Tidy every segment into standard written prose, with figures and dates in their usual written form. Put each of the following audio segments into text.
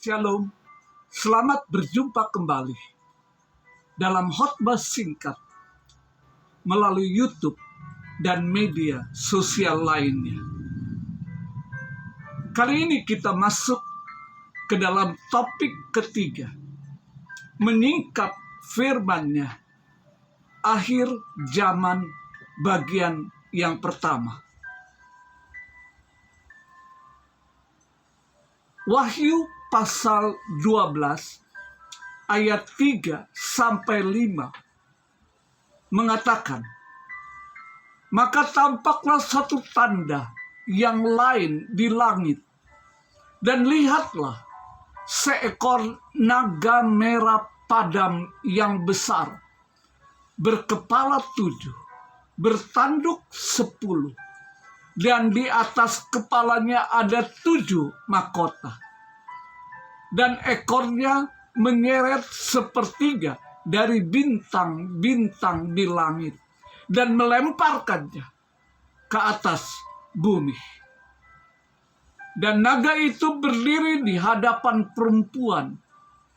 Shalom, selamat berjumpa kembali dalam khotbah singkat melalui YouTube dan media sosial lainnya. Kali ini kita masuk ke dalam topik ketiga, menyingkap firman-Nya, akhir zaman bagian yang pertama. Wahyu pasal 12 ayat 3 sampai 5 mengatakan, maka tampaklah satu tanda yang lain di langit, dan lihatlah seekor naga merah padam yang besar, berkepala 7, bertanduk 10, dan di atas kepalanya ada 7 mahkota. Dan ekornya menyeret sepertiga dari bintang-bintang di langit dan melemparkannya ke atas bumi. Dan naga itu berdiri di hadapan perempuan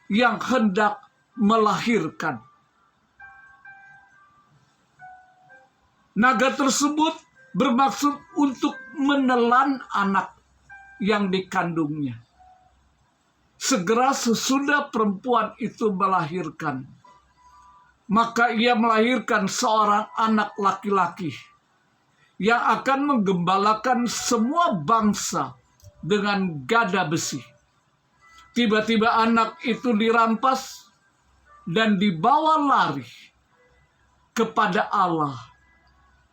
yang hendak melahirkan. Naga tersebut bermaksud untuk menelan anak yang dikandungnya. Segera sesudah perempuan itu melahirkan, maka ia melahirkan seorang anak laki-laki yang akan menggembalakan semua bangsa dengan gada besi. Tiba-tiba anak itu dirampas dan dibawa lari kepada Allah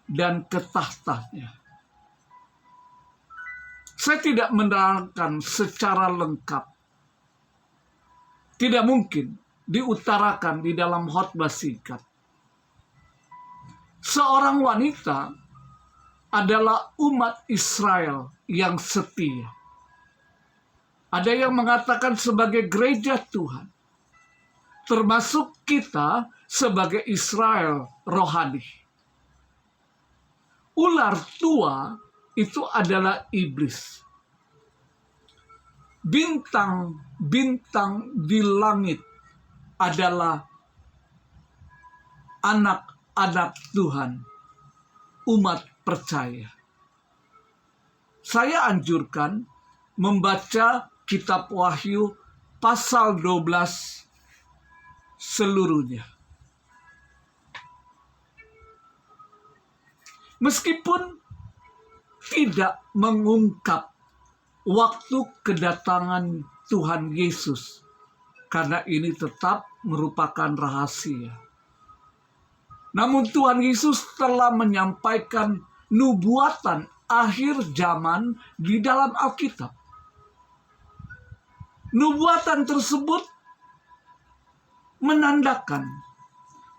dan ke tahtanya. Saya tidak menerangkan secara lengkap. Tidak mungkin diutarakan di dalam khotbah singkat. Seorang wanita adalah umat Israel yang setia. Ada yang mengatakan sebagai gereja Tuhan, termasuk kita sebagai Israel rohani. Ular tua itu adalah iblis. Bintang-bintang di langit adalah anak-anak Tuhan, umat percaya. Saya anjurkan membaca kitab Wahyu pasal 12 seluruhnya. Meskipun tidak mengungkap waktu kedatangan Tuhan Yesus, karena ini tetap merupakan rahasia. Namun Tuhan Yesus telah menyampaikan nubuatan akhir zaman di dalam Alkitab. Nubuatan tersebut menandakan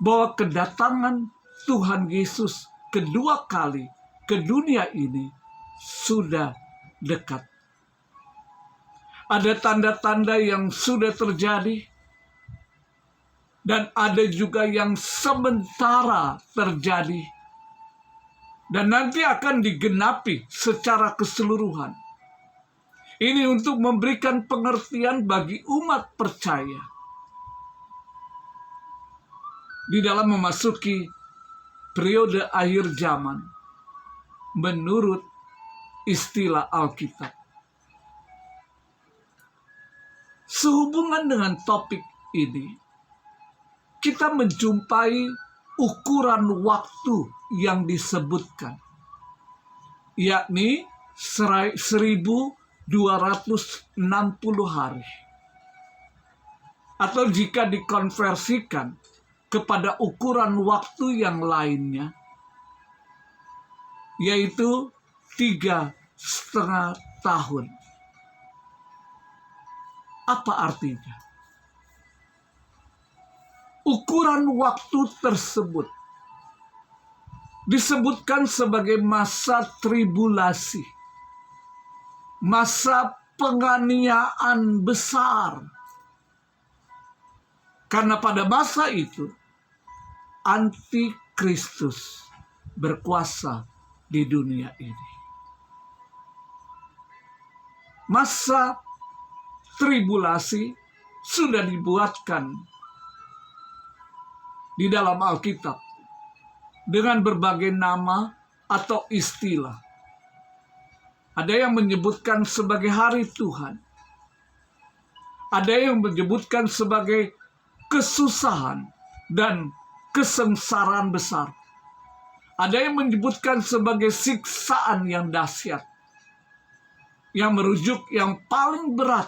bahwa kedatangan Tuhan Yesus kedua kali ke dunia ini sudah dekat. Ada tanda-tanda yang sudah terjadi, dan ada juga yang sementara terjadi, dan nanti akan digenapi secara keseluruhan. Ini untuk memberikan pengertian bagi umat percaya di dalam memasuki periode akhir zaman menurut istilah Alkitab. Sehubungan dengan topik ini, kita menjumpai ukuran waktu yang disebutkan, yakni 1260 hari. Atau jika dikonversikan kepada ukuran waktu yang lainnya, yaitu 3,5 tahun. Apa artinya? Ukuran waktu tersebut disebutkan sebagai masa tribulasi, masa penganiayaan besar. Karena pada masa itu, antikristus berkuasa di dunia ini. Masa tribulasi sudah dibuatkan di dalam Alkitab dengan berbagai nama atau istilah. Ada yang menyebutkan sebagai hari Tuhan. Ada yang menyebutkan sebagai kesusahan dan kesengsaraan besar. Ada yang menyebutkan sebagai siksaan yang dahsyat, yang merujuk yang paling berat,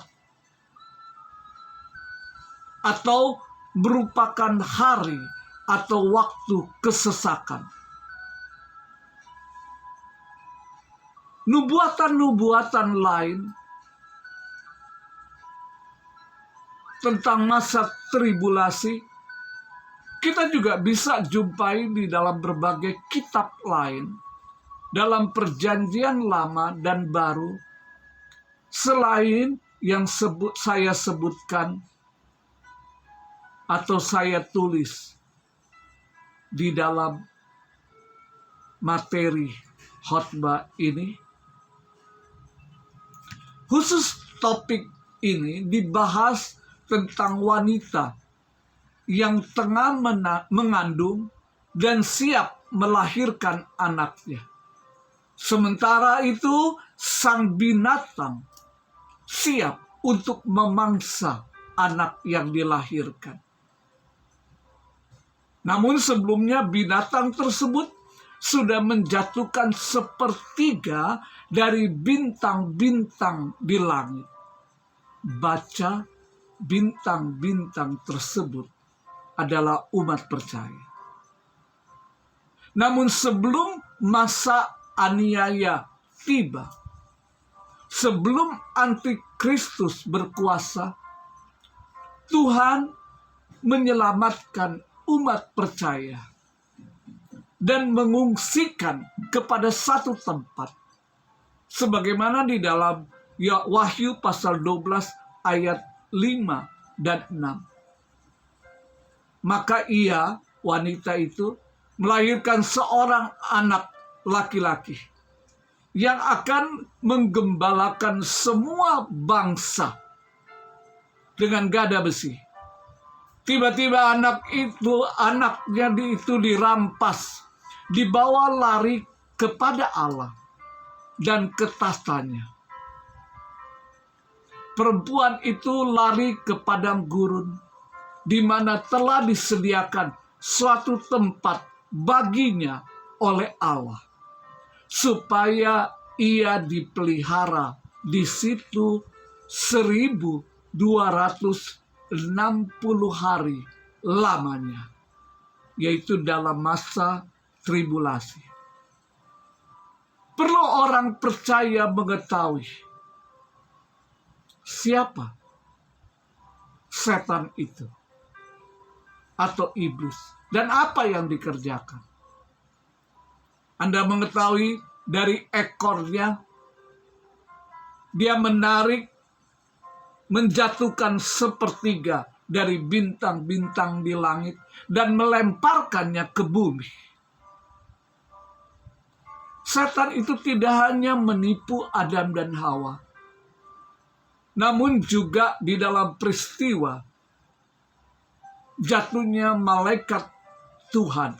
atau merupakan hari atau waktu kesesakan. Nubuatan-nubuatan lain tentang masa tribulasi kita juga bisa jumpai di dalam berbagai kitab lain dalam Perjanjian Lama dan Baru, selain yang saya sebutkan atau saya tulis di dalam materi khotbah ini. Khusus topik ini dibahas tentang wanita yang tengah mengandung dan siap melahirkan anaknya. Sementara itu, sang binatang siap untuk memangsa anak yang dilahirkan. Namun sebelumnya binatang tersebut sudah menjatuhkan sepertiga dari bintang-bintang di langit. Baca, bintang-bintang tersebut adalah umat percaya. Namun sebelum masa aniaya tiba, sebelum antikristus berkuasa, Tuhan menyelamatkan umat percaya dan mengungsikan kepada satu tempat, sebagaimana di dalam Wahyu pasal 12 ayat 5 dan 6. Maka wanita itu, melahirkan seorang anak laki-laki yang akan menggembalakan semua bangsa dengan gada besi. Tiba-tiba anaknya itu dirampas, dibawa lari kepada Allah dan ke tahtanya. Perempuan itu lari ke padang gurun, di mana telah disediakan suatu tempat baginya oleh Allah, supaya ia dipelihara di situ 1260 hari lamanya, yaitu dalam masa tribulasi. Perlu orang percaya mengetahui siapa setan itu atau iblis dan apa yang dikerjakan. Anda mengetahui dari ekornya, dia menarik, menjatuhkan sepertiga dari bintang-bintang di langit dan melemparkannya ke bumi. Setan itu tidak hanya menipu Adam dan Hawa, namun juga di dalam peristiwa jatuhnya malaikat Tuhan,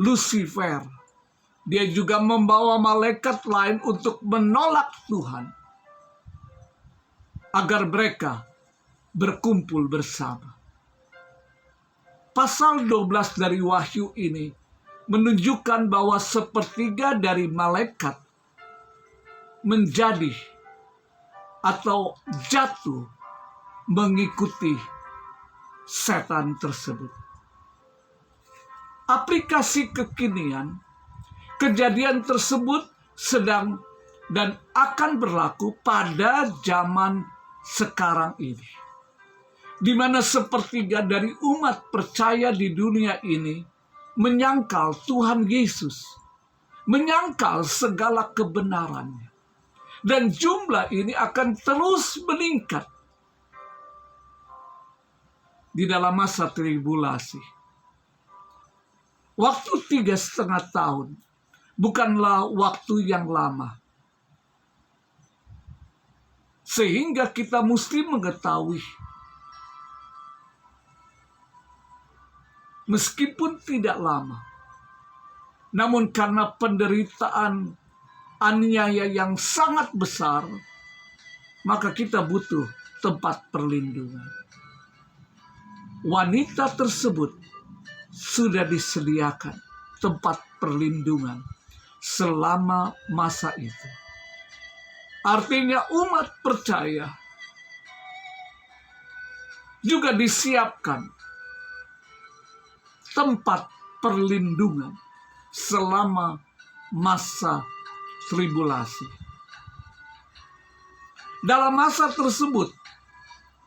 Lucifer. Dia juga membawa malaikat lain untuk menolak Tuhan, agar mereka berkumpul bersama. Pasal 12 dari Wahyu ini menunjukkan bahwa sepertiga dari malaikat menjadi atau jatuh mengikuti setan tersebut. Aplikasi kekinian, kejadian tersebut sedang dan akan berlaku pada zaman sekarang ini, di mana sepertiga dari umat percaya di dunia ini menyangkal Tuhan Yesus, menyangkal segala kebenarannya, dan jumlah ini akan terus meningkat di dalam masa tribulasi. Waktu 3,5 tahun bukanlah waktu yang lama. Sehingga kita mesti mengetahui, meskipun tidak lama, namun karena penderitaan aniaya yang sangat besar, maka kita butuh tempat perlindungan. Wanita tersebut sudah disediakan tempat perlindungan selama masa itu. Artinya umat percaya juga disiapkan tempat perlindungan selama masa tribulasi. Dalam masa tersebut,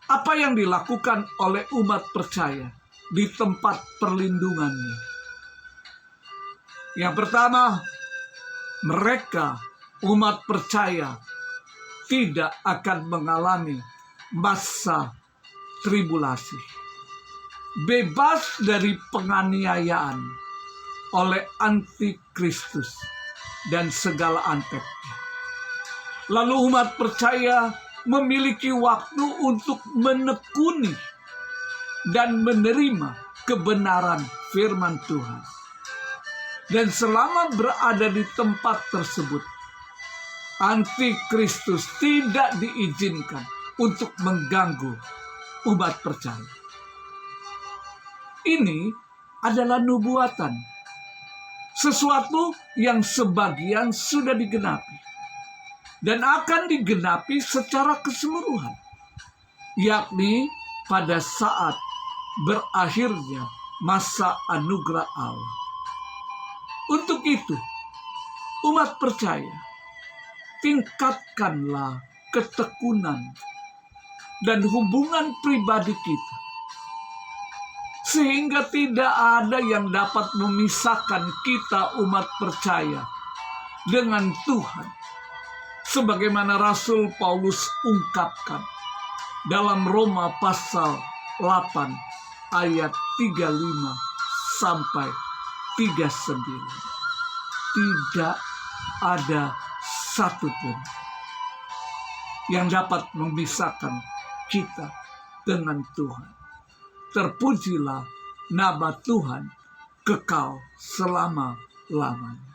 apa yang dilakukan oleh umat percaya di tempat perlindungannya? Yang pertama, mereka umat percaya tidak akan mengalami masa tribulasi, bebas dari penganiayaan oleh antikristus dan segala anteknya. Lalu umat percaya memiliki waktu untuk menekuni dan menerima kebenaran firman Tuhan. Dan selama berada di tempat tersebut, antikristus tidak diizinkan untuk mengganggu umat percaya. Ini adalah nubuatan, sesuatu yang sebagian sudah digenapi dan akan digenapi secara keseluruhan, yakni pada saat berakhirnya masa anugerah Allah. Untuk itu, umat percaya, tingkatkanlah ketekunan dan hubungan pribadi kita, sehingga tidak ada yang dapat memisahkan kita umat percaya dengan Tuhan. Sebagaimana Rasul Paulus ungkapkan dalam Roma pasal 8 ayat 35 sampai 39. Tidak ada satupun yang dapat memisahkan kita dengan Tuhan. Terpujilah nama Tuhan kekal selama-lamanya.